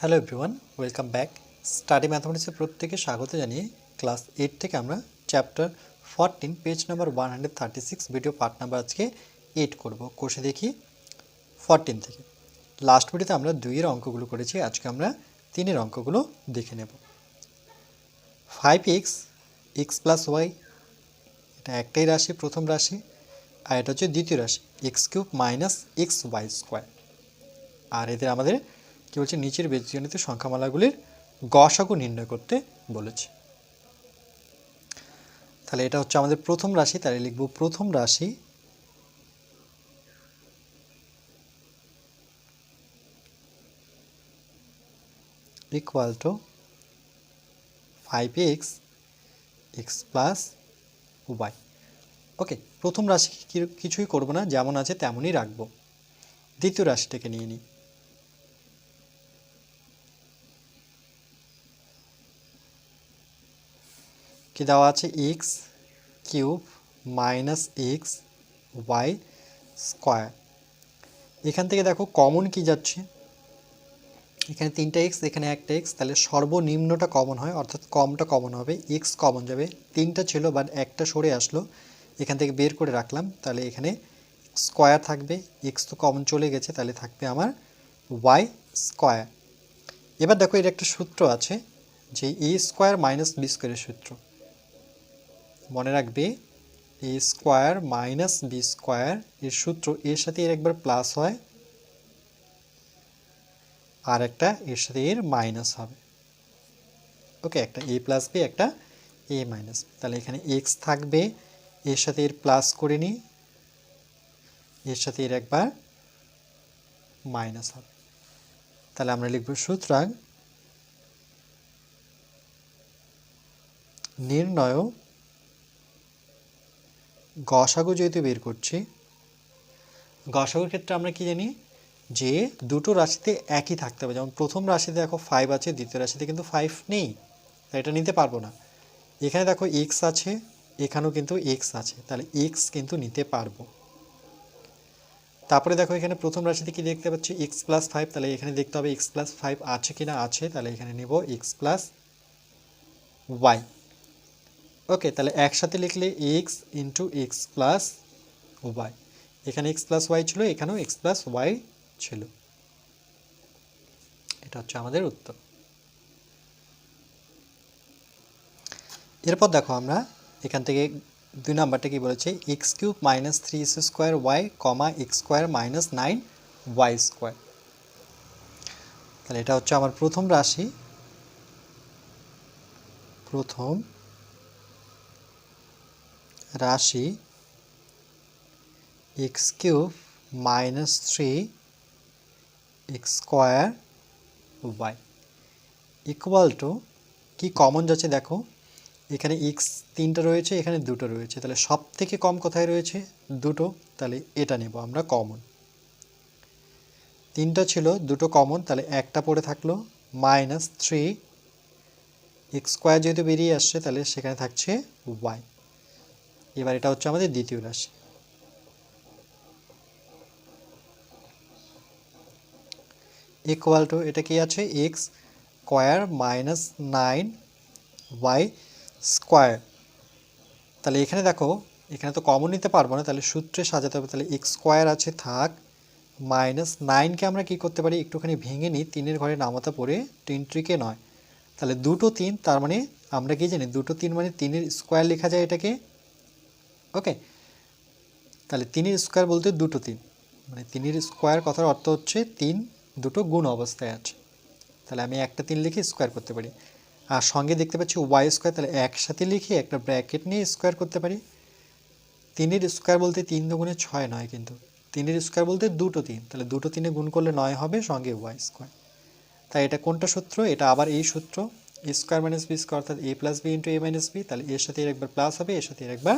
Hello everyone, welcome back. Study ম্যাথমেটিক্সে প্রত্যেকে স্বাগত জানিয়ে ক্লাস 8 থেকে আমরা chapter 14 page number 136 video part number আজকে 8 করব। কোষে দেখি 14 থেকে। লাস্ট ভিডিওতে আমরা 2 এর অঙ্কগুলো করেছি, আজকে আমরা 3 এর অঙ্কগুলো দেখে নেব। 5x x প্লাস ওয়াই, এটা একটাই রাশি, প্রথম রাশি, আর এটা হচ্ছে দ্বিতীয় রাশি X cube minus X Y square. আর এদের আমাদের কি বলছে, নিচের বীজগণিত সংখ্যামালাগুলির গসাগু নির্ণয় করতে বলেছে। তাহলে এটা হচ্ছে আমাদের প্রথম রাশি, তাহলে লিখব প্রথম রাশি equal to 5x X plus Y. Okay, প্রথম রাশি কিছুই করব না, যেমন আছে তেমনই রাখবো। দ্বিতীয় রাশিটাকে নিয়ে নিই। কি দেওয়া আছে, X cube minus X Y square. এখান থেকে দেখো কমন কি যাচ্ছে, এখানে 3টা এক্স, এখানে একটা এক্স, তাহলে সর্বনিম্নটা কমন হয়, অর্থাৎ কমটা কমন হবে, এক্স কমন যাবে। 3টা ছিল বাট একটা সরে আসলো, এখান থেকে বের করে রাখলাম, তাহলে এখানে স্কোয়ার থাকবে, এক্স তো কমন চলে গেছে, তাহলে থাকবে আমার ওয়াই স্কোয়ার। এবার দেখো এর একটা সূত্র আছে, যে এ স্কোয়ার মাইনাস বি স্কোয়ারের সূত্র মনে রাখবে। এ স্কোয়ার মাইনাস বি স্কোয়ার এর সূত্র, এর সাথে এর একবার প্লাস হয়, আর একটা এর সাথে এর মাইনাস হবে। ওকে, একটা এ প্লাস বি, একটা এ মাইনাস বি। তাহলে এখানে এক্স থাকবে, এর সাথে এর প্লাস করে নিই, এর সাথে এর একবার মাইনাস হবে। তাহলে আমরা লিখব সুতরাং নির্ণয় গসাগু যেহেতু বের করছি, গসাগুর ক্ষেত্রে আমরা কি জানি, যে দুটো রাশিতে একই থাকতে হবে। যেমন প্রথম রাশিতে দেখো 5 আছে, দ্বিতীয় রাশিতে কিন্তু 5 নেই, তাই এটা নিতে পারবো না। এখানে দেখো এক্স আছে, এখানেও কিন্তু এক্স আছে, তাহলে এক্স কিন্তু নিতে পারবো। তারপরে দেখো এখানে প্রথম রাশিতে কি দেখতে পাচ্ছি, এক্স প্লাস 5, তাহলে এখানে দেখতে হবে এক্স প্লাস 5 আছে কিনা, আছে, তাহলে এখানে নেব এক্স প্লাস ওয়াই। ওকে, তাহলে একসাথে লিখলে X into X plus Y, এখানে এক্স প্লাস ওয়াই ছিল, এখানেও এক্স প্লাস ওয়াই ছিল। এটা হচ্ছে আমাদের উত্তর। এরপর দেখো আমরা এখান থেকে 2 নাম্বারটা কি বলেছে, X cube minus 3x square Y comma X square minus 9 Y square. তাহলে এটা হচ্ছে আমার প্রথম রাশি, প্রথম রাশি X cube minus 3 X square Y equal to, কি কমন যাচ্ছে দেখো, এখানে এক্স 3টা রয়েছে, এখানে 2টো রয়েছে, তাহলে সব থেকে কম কোথায় রয়েছে, 2টো, তাহলে এটা নেব আমরা কমন। 3টা ছিল, 2টো কমন, তাহলে একটা পড়ে থাকলো, মাইনাস 3 এক্স স্কোয়ার যেহেতু বেরিয়ে আসছে, তাহলে সেখানে থাকছে ওয়াই। এবার এটা হচ্ছে আমাদের দ্বিতীয় রাশি। ইকুয়াল টু, এটা কি আছে, X square minus 9 Y square. তাহলে এখানে দেখো, এখানে তো কমন নিতে পারবো না, তাহলে সূত্রে সাজাতে হবে। তাহলে এক্স স্কোয়ার আছে, থাক, মাইনাস 9কে আমরা কি করতে পারি, একটুখানি ভেঙে নিই, 3-এর ঘরে নামাতে পড়ে 3 ত্রিকে 9, তাহলে 2টো 3, তার মানে আমরা কি জানি 2টো 3 মানে 3-এর স্কোয়ার লেখা যায় এটাকে। ওকে, তাহলে 3-এর স্কোয়ার বলতে 2টো 3, মানে 3-এর স্কোয়ার কথার অর্থ হচ্ছে 3 দুটো গুণ অবস্থায় আছে। তাহলে আমি একটা 3 লিখে স্কোয়ার করতে পারি, আর সঙ্গে দেখতে পাচ্ছি ওয়াই স্কোয়ার, তাহলে একসাথে লিখে একটা ব্র্যাকেট নিয়ে স্কোয়ার করতে পারি। 3-এর স্কোয়ার বলতে 3 দুগুণে 6 নয়, কিন্তু 3-এর স্কোয়ার বলতে 2টো 3, তাহলে 2টো 3-এ গুণ করলে 9 হবে, সঙ্গে ওয়াই স্কোয়ার। তাই এটা কোনটা সূত্র, এটা আবার এই সূত্র, এ স্কোয়ার মাইনাস বি স্কোয়ার, অর্থাৎ এ প্লাস বি ইন্টু এ মাইনাস বি। তাহলে এর সাথে এর একবার প্লাস হবে, এর সাথে এর একবার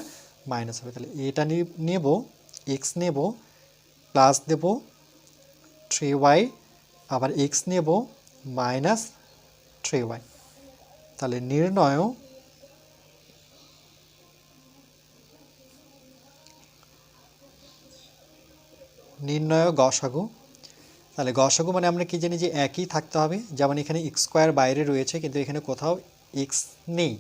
মাইনাস হবে, তাহলে এটা নেব, এক্স নেব, প্লাস দেব 3y, আবার এক্স নেব মাইনাস 3y। তাহলে নির্ণয় গসাগু, তাহলে গসাগু মানে আমরা কি জানি যে একই থাকতে হবে, যেমন এখানে এক্স স্কোয়ার বাইরে রয়েছে কিন্তু এখানে কোথাও এক্স নেই,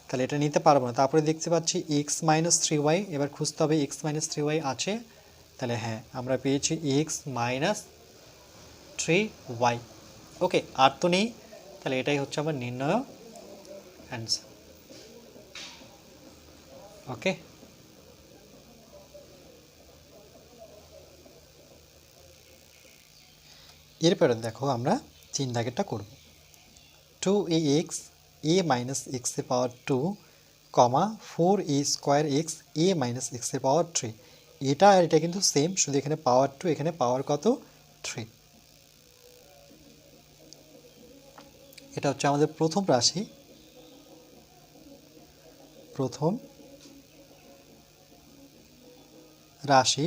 তাহলে এটা নিতে পারবো না। তারপরে দেখতে পাচ্ছি এক্স মাইনাস থ্রি ওয়াই, এবার খুঁজতে হবে এক্স মাইনাস থ্রি ওয়াই আছে, তাহলে হ্যাঁ আমরা পেয়েছি এক্স মাইনাস থ্রি ওয়াই। ওকে, আর তো নেই, তাহলে এটাই হচ্ছে আমার নির্ণয় অ্যান্সার। ওকে, এরপরে দেখো আমরা 3 দাগেরটা করব। 2ax a মাইনাস এক্স এর পাওয়ার 2 কমা 4a square x a minus x এর পাওয়ার 3। এটা আর এটা কিন্তু সেম, শুধু এখানে পাওয়ার 2, এখানে পাওয়ার কত 3। এটা হচ্ছে আমাদের প্রথম রাশি, প্রথম রাশি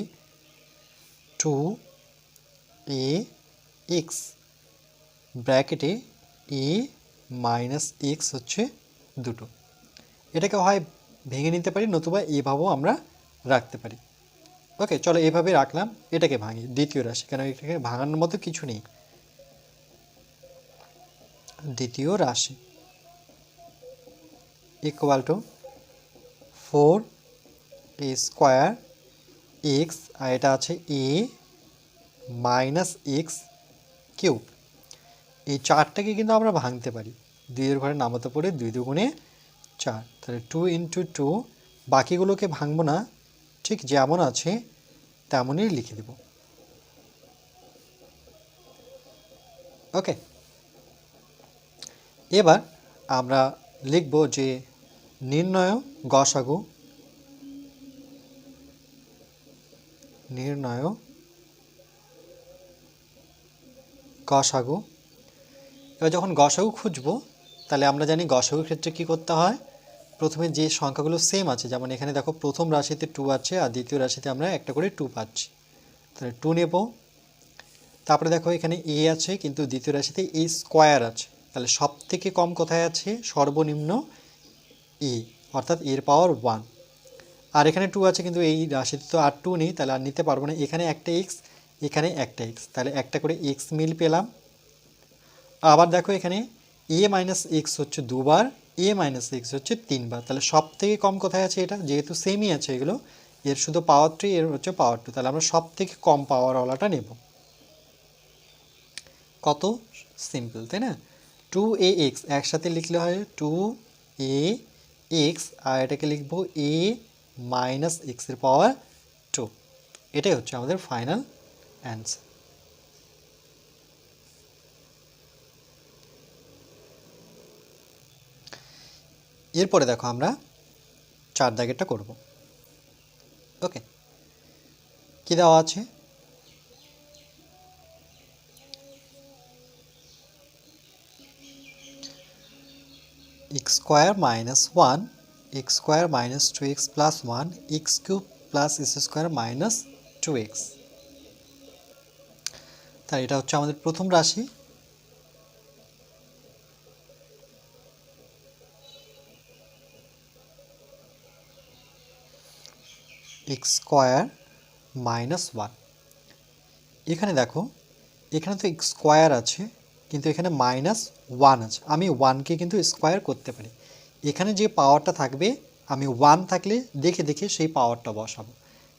2ax ব্র্যাকেটে a মাইনাস এক্স হচ্ছে দুটো। এটাকে হয় ভেঙে নিতে পারি, নতুবা এভাবেও আমরা রাখতে পারি। ওকে, চলো এভাবে রাখলাম, এটাকে ভাঙি দ্বিতীয় রাশি, কেন এটাকে ভাঙানোর মতো কিছু নেই। দ্বিতীয় রাশি equal to 4a square X, আর এটা আছে a মাইনাস এক্স কিউব। এই চারটাকে কিন্তু আমরা ভাঙতে পারি, 2 এর ঘরে নামাতে পড়ে 2 দুগুণে 4, তাহলে 2 ইন্টু 2, বাকিগুলোকে ভাঙবো না, ঠিক যেমন আছে তেমনই লিখে দেব। ওকে, এবার আমরা লিখব যে নির্ণয় গসাগু, নির্ণয় গসাগু। এবার যখন গসাগু খুঁজবো, তাহলে আমরা জানি গসাগুর ক্ষেত্রে কি করতে হয়, প্রথমে যে সংখ্যাগুলো সেম আছে, যেমন এখানে দেখো প্রথম রাশিতে 2 আছে আর দ্বিতীয় রাশিতে আমরা একটা করে 2 পাচ্ছি, তাহলে 2 নেব। তারপরে দেখো এখানে a আছে কিন্তু দ্বিতীয় রাশিতে a স্কোয়ার আছে, তাহলে সব থেকে কম কোথায় আছে, সর্বনিম্ন a, অর্থাৎ এর পাওয়ার 1। আর এখানে 2 আছে কিন্তু এই রাশিতে তো আর 2 নেই, তাহলে আর নিতে পারবো না। এখানে একটা এক্স, এখানে একটা এক্স, তাহলে একটা করে এক্স মিল পেলাম। আবার দেখো এখানে a মাইনাস এক্স হচ্ছে দুবার, a মাইনাস এক্স হচ্ছে 3 বার, তাহলে সব থেকে কম কোথায় আছে, এটা যেহেতু সেমই আছে এগুলো, এর শুধু পাওয়ার 3, এর হচ্ছে পাওয়ার 2, তাহলে আমরা সব থেকে কম পাওয়ারওয়ালাটা নেব। কত সিম্পল, তাই না? 2ax একসাথে লিখলে হয় 2ax, আর এটাকে লিখবো a মাইনাস এক্স এর পাওয়ার 2। এটাই হচ্ছে আমাদের ফাইনাল অ্যান্সার। এরপরে দেখো আমরা 4 দাগেরটা করব। ওকে, কি দেওয়া আছে, X square minus 1 x square minus 2x plus 1 x cube plus S square minus 2x। তাহলে এটা হচ্ছে আমাদের প্রথম রাশি, এক্স স্কোয়ার মাইনাস 1। এখানে দেখো এখানে তো এক্স স্কোয়ার আছে কিন্তু এখানে মাইনাস 1 আছে, আমি 1কে কিন্তু স্কোয়ার করতে পারি। এখানে যে পাওয়ারটা থাকবে আমি 1 থাকলে দেখে দেখে সেই পাওয়ারটা বসাবো।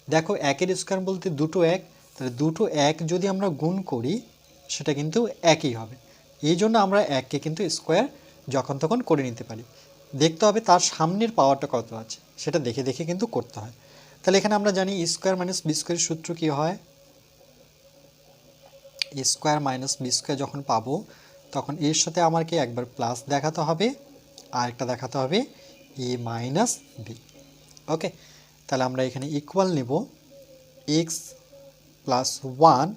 দেখো একের স্কোয়ার বলতে দুটো এক, তাহলে দুটো এক যদি আমরা গুণ করি সেটা কিন্তু একই হবে, এই জন্য আমরা এককে কিন্তু স্কোয়ার যখন তখন করে নিতে পারি। দেখতে হবে তার সামনের পাওয়ারটা কত আছে, সেটা দেখে দেখে কিন্তু করতে হয়। তাহলে এখানে আমরা জানি স্কোয়ার মাইনাস বি স্কোয়ারের সূত্র কী হয়, এ স্কোয়ার মাইনাস বি স্কোয়ার যখন পাবো তখন এর সাথে আমাকে একবার প্লাস দেখাতে হবে আর একটা দেখাতে হবে এ মাইনাস বি। ওকে, তাহলে আমরা এখানে ইকুয়াল নেব এক্স প্লাস 1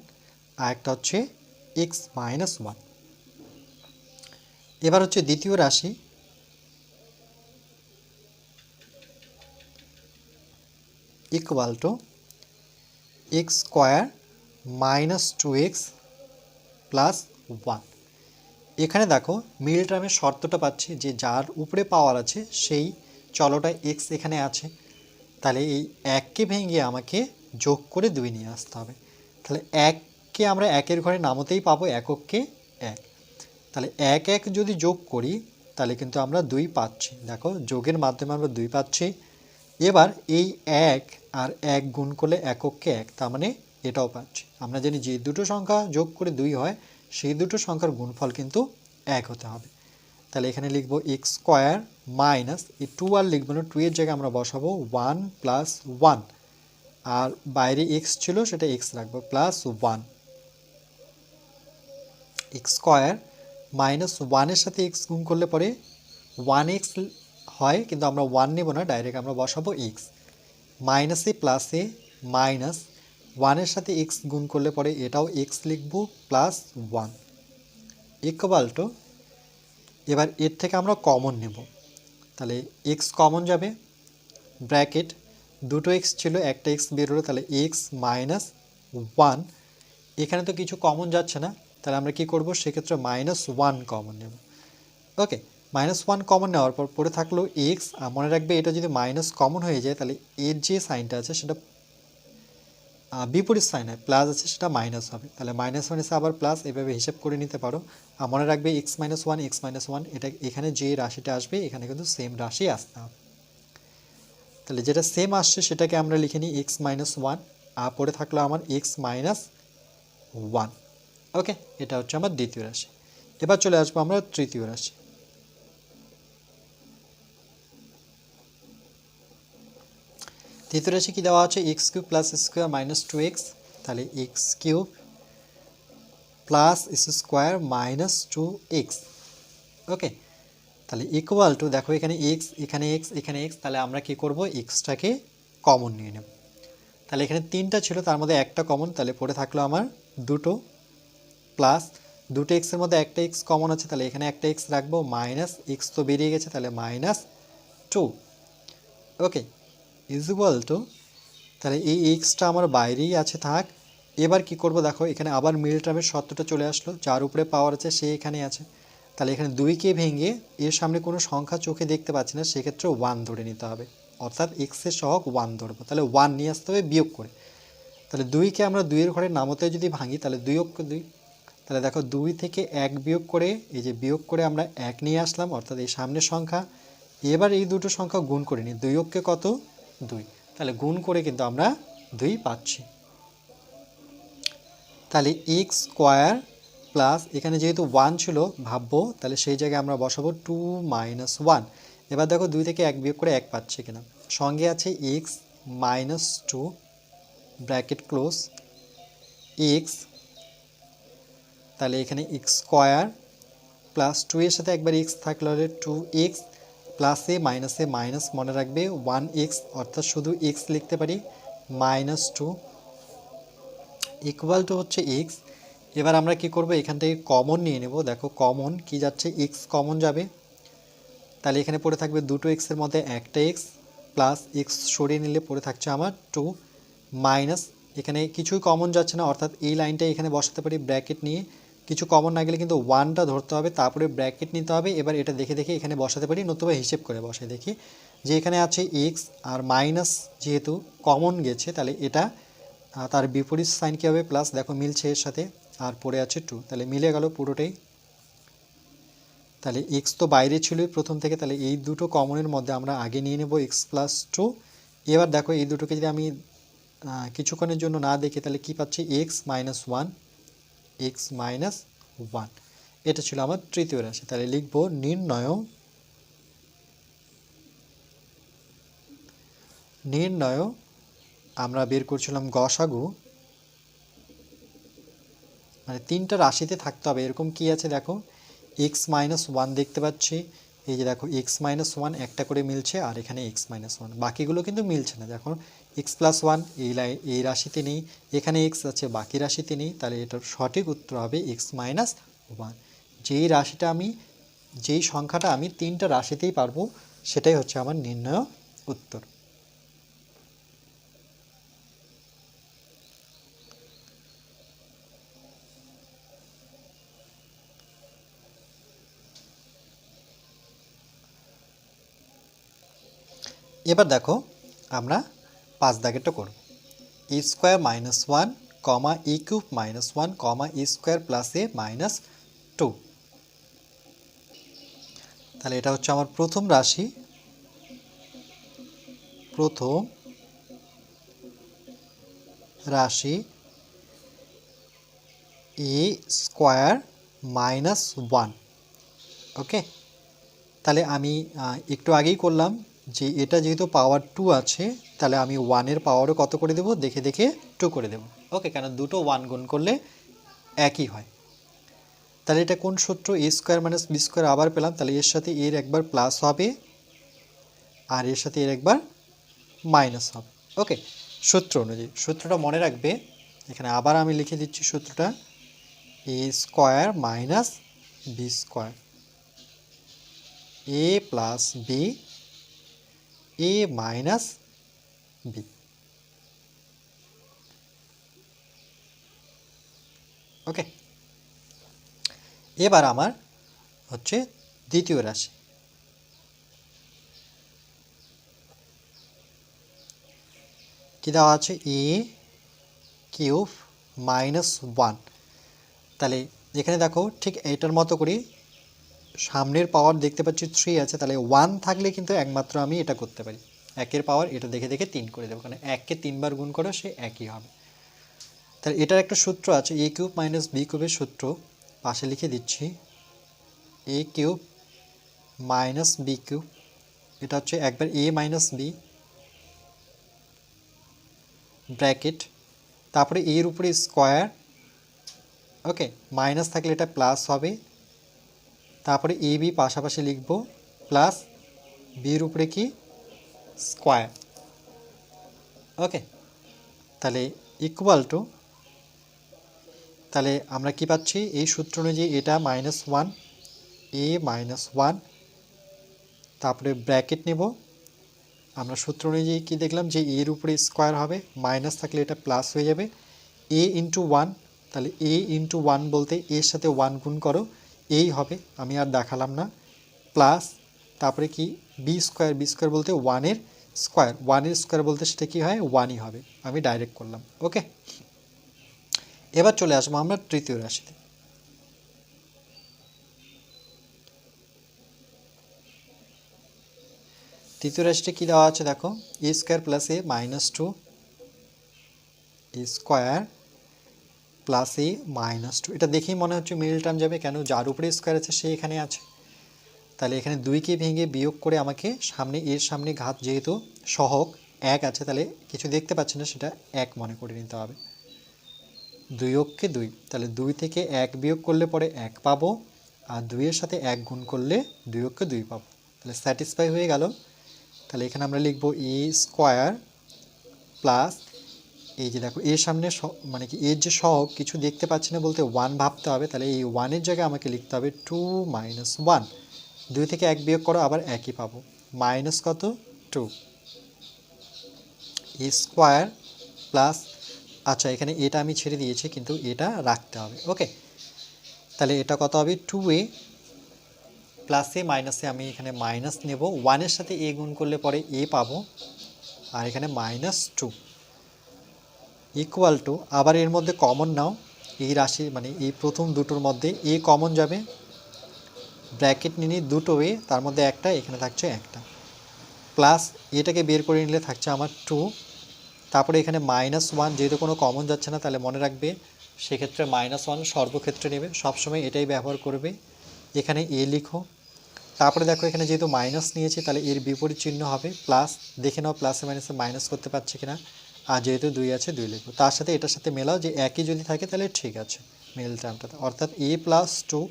আর একটা হচ্ছে এক্স মাইনাস 1। এবার হচ্ছে দ্বিতীয় রাশি, equal two x square minus 2x plus 1। এখানে দেখো মিডল টার্মের শর্তটা পাচ্ছি যে যার উপরে পাওয়ার আছে সেই চলটা x এখানে আছে, তাহলে এই এককে ভেঙে আমাকে যোগ করে 2 নিয়ে আসতে হবে। তাহলে 1 এককে আমরা একের ঘরে নামতেই পাবো একককে এক। তাহলে এক এক যদি যোগ করি তাহলে কিন্তু আমরা 2 পাচ্ছি। দেখো যোগের মাধ্যমে আমরা 2 পাচ্ছি। এবার এই এক আর এক গুণ করলে একককে এক, তার মানে এটাও পাচ্ছি। আমরা জানি যে দুটো সংখ্যা যোগ করে 2 হয় সেই দুটো সংখ্যার গুণফল কিন্তু এক হতে হবে। তাহলে এখানে লিখব এক্স স্কোয়ার মাইনাস এই 2 আর লিখবো না, 2 এর জায়গায় আমরা বসাবো 1 প্লাস 1, আর বাইরে এক্স ছিল সেটা এক্স রাখবো, প্লাস 1 এক্স স্কোয়ার মাইনাস 1-এর সাথে এক্স গুণ করলে পরে 1x হয়, কিন্তু আমরা 1 নেব না, ডাইরেক্ট আমরা বসাবো এক্স, মাইনাসে প্লাসে মাইনাস 1-এর সাথে এক্স গুণ করলে পরে এটাও এক্স লিখবো, প্লাস 1 ইকুয়াল টু, এবার এর থেকে আমরা কমন নেব। তাহলে এক্স কমন যাবে, ব্র্যাকেট দুটো এক্স ছিল একটা এক্স বেরোলো, তাহলে এক্স মাইনাস 1, এখানে তো কিছু কমন যাচ্ছে না, তাহলে আমরা কি করব সেক্ষেত্রে -1 কমন নেব। ওকে, -1 কমন নেওয়ার পর পড়ে থাকলো এক্স, আর মনে রাখবে এটা যদি মাইনাস কমন হয়ে যায় তাহলে এর যে সাইনটা আছে সেটা বিপরীত সাইন হয়, প্লাস আছে সেটা মাইনাস হবে, তাহলে -1 এসে আবার প্লাস, এভাবে হিসাব করে নিতে পারো। আর মনে রাখবে x-1 এটা এখানে যে রাশিটা আসবে এখানে কিন্তু সেম রাশি আসতে হবে। তাহলে যেটা সেম আসছে সেটাকে আমরা লিখে নিই x-1, আর পড়ে থাকলো আমার x-1। ওকে, এটা হচ্ছে আমার দ্বিতীয় রাশি। এবার চলে আসবো আমরা তৃতীয় রাশি। তৃতীয় রাশি কি দেওয়া আছে, x cube plus square minus 2x, তাহলে x cube plus square minus 2x। ওকে, তাহলে ইকুয়াল টু, দেখো এখানে x এখানে x এখানে x, তাহলে আমরা কি করব এক্সটাকে কমন নিয়ে নেব। তাহলে এখানে 3টা ছিল তার মধ্যে একটা কমন, তাহলে পড়ে থাকলো আমার দুটো, প্লাস দুটো এক্সের মধ্যে একটা এক্স কমন আছে, তাহলে এখানে একটা এক্স রাখবো, মাইনাস এক্স তো বেরিয়ে গেছে তাহলে -2। ওকে, ইজ ইকুয়াল টু, তাহলে এই এক্সটা আমার বাইরেই আছে থাক। এবার কি করব, দেখো এখানে আবার মিল টার্মের শর্তটা চলে আসলো, যার উপরে পাওয়ার আছে সে এখানে আছে, তাহলে এখানে 2কে ভেঙে এর সামনে কোনো সংখ্যা চোখে দেখতে পাচ্ছি না, সেক্ষেত্রে 1 ধরে নিতে হবে, অর্থাৎ এক্সের সহগ 1 ধরবো, তাহলে 1 নিয়ে আসতে হবে বিয়োগ করে। তাহলে 2কে আমরা 2-এর ঘরে নামতে যদি ভাঙি তাহলে 2 অক্ষ 2, তাহলে দেখো 2 থেকে 1 বিয়োগ করে, এই যে বিয়োগ করে আমরা 1 নিয়ে আসলাম, অর্থাৎ এই সামনের সংখ্যা। এবার এই দুটো সংখ্যা গুণ করে নিই, 2 অক্ষে কত 2, তাহলে গুণ করে কিন্তু আমরা 2 পাচ্ছি। তাহলে এক্স স্কোয়ার প্লাস, এখানে যেহেতু 1 ছিল ভাববো, তাহলে সেই জায়গায় আমরা বসাবো 2 - 1। এবার দেখো 2 থেকে 1 বিয়োগ করে 1 পাচ্ছি কিনা, সঙ্গে আছে এক্স -2 ব্র্যাকেট ক্লোজ এক্স, তাহলে এখানে এক্স স্কোয়ার প্লাস 2 এর সাথে একবার এক্স থাকলে হলে 2x, প্লাসে মাইনাসে মাইনাস, মনে রাখবে 1x, অর্থাৎ শুধু x লিখতে পারি, -2 ইকুয়াল টু হচ্ছে x। এবার আমরা কি করব, এখান থেকে কমন নিয়ে নেব। দেখো কমন কি যাচ্ছে, x কমন যাবে, তাহলে এখানে পড়ে থাকবে দুটো এক্সের মধ্যে একটা এক্স, প্লাস এক্স সরিয়ে নিলে পড়ে থাকছে আমার 2, মাইনাস এখানে কিছুই কমন যাচ্ছে না, অর্থাৎ এই লাইনটা এখানে বসাতে পারি ব্র্যাকেট নিয়ে, কিছু কমন না গেলে কিন্তু 1টা ধরতে হবে, তারপরে ব্র্যাকেট নিতে হবে। এবার এটা দেখে দেখে এখানে বসাতে পারি, নতুবা হিসেব করে বসাই দেখি যে এখানে আছে এক্স আর মাইনাস, যেহেতু কমন গেছে তাহলে এটা তার বিপরীত সাইন কী হবে, প্লাস, দেখো মিলছে এর সাথে, আর পড়ে আছে 2, তাহলে মিলে গেল পুরোটাই। তাহলে এক্স তো বাইরে ছিল প্রথম থেকে, তাহলে এই দুটো কমনের মধ্যে আমরা আগে নিয়ে নেব x+2। এবার দেখো এই দুটোকে যদি আমি কিছুক্ষণের জন্য না দেখি তাহলে কি পাচ্ছি, x-1, x-1, এটা ছিল আমার তৃতীয় রাশি। তাহলে লিখব নির্ণয় আমরা বের করছিলাম গসাগু, মানে 3টা রাশিতে থাকতে হবে এরকম কি আছে, দেখো x-1 দেখতে পাচ্ছি, এই যে দেখো x-1 একটা করে মিলছে, আর এখানে x-1, বাকিগুলো কিন্তু মিলছে না। দেখো x+1 এই রাশিতে নেই, এখানে x আছে বাকি রাশিতে নেই, তাহলে এটার সঠিক উত্তর হবে x-1। যেই সংখ্যাটা আমি 3টা রাশিতেই পারবো সেটাই হচ্ছে আমার নির্ণয় উত্তর। এবার দেখো আমরা 5 দাগেরটা করব, a² - 1 কমা এ কিউব মাইনাস 1 কমা এ স্কোয়ার প্লাস এ মাইনাস 2। তাহলে এটা হচ্ছে আমার প্রথম রাশি, প্রথম রাশি এ স্কোয়ার মাইনাস 1। ওকে, তাহলে আমি একটু আগেই করলাম যে এটা যেহেতু পাওয়ার 2 আছে, তাহলে আমি 1-এর পাওয়ারও কত করে দেব, দেখে দেখে 2 করে দেব। ওকে, কারণ দুটো 1 গুণ করলে একই হয়। তাহলে এটা কোন সূত্র, এ স্কোয়ার মাইনাস বি স্কোয়ার আবার পেলাম, তাহলে এর সাথে এর একবার প্লাস হবে আর এর সাথে এর একবার মাইনাস হবে। ওকে, সূত্র অনুযায়ী সূত্রটা মনে রাখবে। এখানে আবার আমি লিখে দিচ্ছি সূত্রটা, এ স্কোয়ার মাইনাস বি স্কোয়ার, এ প্লাস বি, এ মাইনাস বি। ওকে, এবার আমার হচ্ছে দ্বিতীয় রাশি। কি দেওয়া আছে, এ কিউব মাইনাস 1। তাহলে এখানে দেখো ঠিক এইটার মতো করে সামনের পাওয়ার দেখতে পাচ্ছি 3 আছে, তাহলে 1 থাকলে কিন্তু একমাত্র আমি এটা করতে পারি, 1-এর পাওয়ার এটা দেখে দেখে 3 করে দেবো, কারণ 1-কে 3 বার গুণ করো সে একই হবে। তাহলে এটার একটা সূত্র আছে, এ কিউব মাইনাস বি কিউবের সূত্র পাশে লিখে দিচ্ছি, এ কিউব মাইনাস বি কিউব, এটা হচ্ছে একবার এ মাইনাস বি ব্র্যাকেট, তারপরে এর উপরে স্কোয়ার। ওকে, মাইনাস থাকলে এটা প্লাস হবে, তারপরে এ বি পাশাপাশি লিখব, প্লাস বির উপরে কি স্কোয়ার। ওকে, তাহলে ইকুয়াল টু, তাহলে আমরা কি পাচ্ছি, এই সূত্র অনুযায়ী এটা -1, এ -1, তারপরে ব্র্যাকেট নেব। আমরা সূত্র অনুযায়ী কি দেখলাম যে এর উপরে স্কোয়ার হবে, মাইনাস থাকলে এটা প্লাস হয়ে যাবে, এ ইন্টু 1, তাহলে এ ইন্টু 1 বলতে এর সাথে 1 গুণ করো, এই হবে, আমি আর দেখালাম না, প্লাস তারপরে কি বি স্কোয়ার, বি স্কোয়ার বলতে 1-এর স্কোয়ার, 1-এর স্কোয়ার বলতে সেটা কি হয়, 1-ই হবে, আমি ডাইরেক্ট করলাম। ওকে, এবার চলে আসবো আমরা তৃতীয় রাশিতে। তৃতীয় রাশিটা কী দেওয়া আছে দেখো, এ স্কোয়ার প্লাস এ মাইনাস 2, এ স্কোয়ার প্লাস এ মাইনাস 2। এটা দেখেই মনে হচ্ছে মিডল টার্ম যাবে, কেন, যার উপরে স্কোয়ার আছে সে এখানে আছে। তাহলে এখানে 2-কে ভেঙে বিয়োগ করে আমাকে সামনে, এর সামনে ঘাত যেহেতু সহগ 1 আছে, তাহলে কিছু দেখতে পাচ্ছি না, সেটা 1 মনে করে নিতে হবে। 2-কে 2, তাহলে 2 থেকে 1 বিয়োগ করলে পরে 1 পাবো, আর 2-এর সাথে 1 গুণ করলে 2-কে 2 পাবো, তাহলে স্যাটিসফাই হয়ে গেল। তাহলে এখানে আমরা লিখব এ স্কোয়ার প্লাস, এই যে দেখো এর সামনে মানে কি এর যে সহগ কিছু দেখতে পাচ্ছি না বলতে 1 ভাবতে হবে, তাহলে এই 1-এর জায়গায় আমাকে লিখতে হবে 2 মাইনাস 1, 2 থেকে 1 বিয়োগ করো আবার একই পাবো, মাইনাস কত 2, এ স্কোয়ার প্লাস, আচ্ছা এখানে এটা আমি ছেড়ে দিয়েছি কিন্তু এটা রাখতে হবে। ওকে, তাহলে এটা কত হবে, 2a প্লাস এ মাইনাসে আমি এখানে মাইনাস নেব, 1-এর সাথে এ গুণ করলে পরে এ পাবো, আর এখানে -2 ইকুয়াল টু, আবার এর মধ্যে কমন নাও, এই রাশি মানে এই প্রথম দুটোর মধ্যে এ কমন যাবে, ব্র্যাকেট নিয়ে দুটো এ, তার মধ্যে একটা, এখানে থাকছে একটা, প্লাস এটাকে বের করে নিলে থাকছে আমার 2, তারপরে এখানে -1, যেহেতু কোনো কমন যাচ্ছে না তাহলে মনে রাখবে সেক্ষেত্রে -1 সর্বক্ষেত্রে নেবে, সবসময় এটাই ব্যবহার করবে। এখানে এ লিখো, তারপরে দেখো এখানে যেহেতু মাইনাস নিয়েছি তাহলে এর বিপরীত চিহ্ন হবে প্লাস, দেখে নাও প্লাসে মাইনাসে মাইনাস করতে পারছি কিনা, আর যেহেতু 2 আছে 2 লিখবো, তার সাথে এটার সাথে মেলাও যে একই যদি থাকে তাহলে ঠিক আছে মিল টার্মটাতে, অর্থাৎ a প্লাস 2।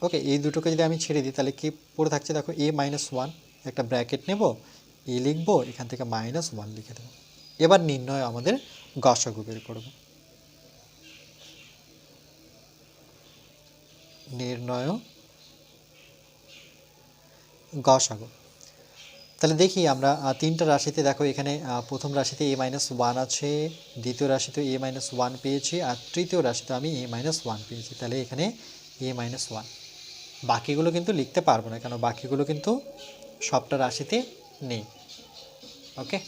ওকে, এই দুটোকে যদি আমি ছেড়ে দিই তাহলে কি পড়ে থাকছে দেখো, a -1, একটা ব্র্যাকেট নেব, এ লিখবো, এখান থেকে -1 লিখে দেবো। এবার নির্ণয় আমাদের গসাগু বের করব, নির্ণয় গসাগু। তাহলে দেখি আমরা তিনটা রাশিতে, দেখো এখানে প্রথম রাশিতে a-1 আছে, দ্বিতীয় রাশিতে a-1 পেয়েছি, আর তৃতীয় রাশিতে আমি a-1 পেয়েছি, তাহলে এখানে a-1, বাকিগুলো কিন্তু লিখতে পারবো না, কেন বাকিগুলো কিন্তু সবটা রাশিতে নেই। ওকে,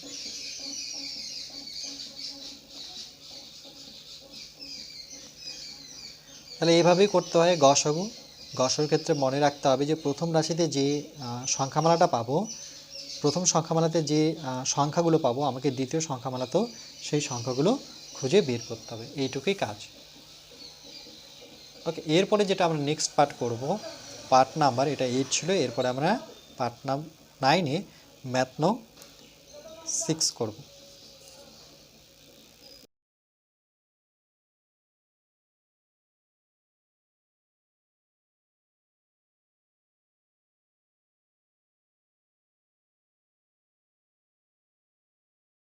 তাহলে এইভাবেই করতে হয় গসাগু। গসাগুর ক্ষেত্রে মনে রাখতে হবে যে প্রথম রাশিতে যে সংখ্যামালাটা পাবো, প্রথম সংখ্যামালাতে যে সংখ্যাগুলো পাবো, আমাকে দ্বিতীয় সংখ্যামালাতেও সেই সংখ্যাগুলো খুঁজে বের করতে হবে। এইটুকুই কাজ। ওকে, এরপরে যেটা আমরা নেক্সট পার্ট করব, পার্ট নাম্বার, এটা 8 ছিল, এরপরে আমরা পার্ট 9-এ ম্যাথ নং 6 করব।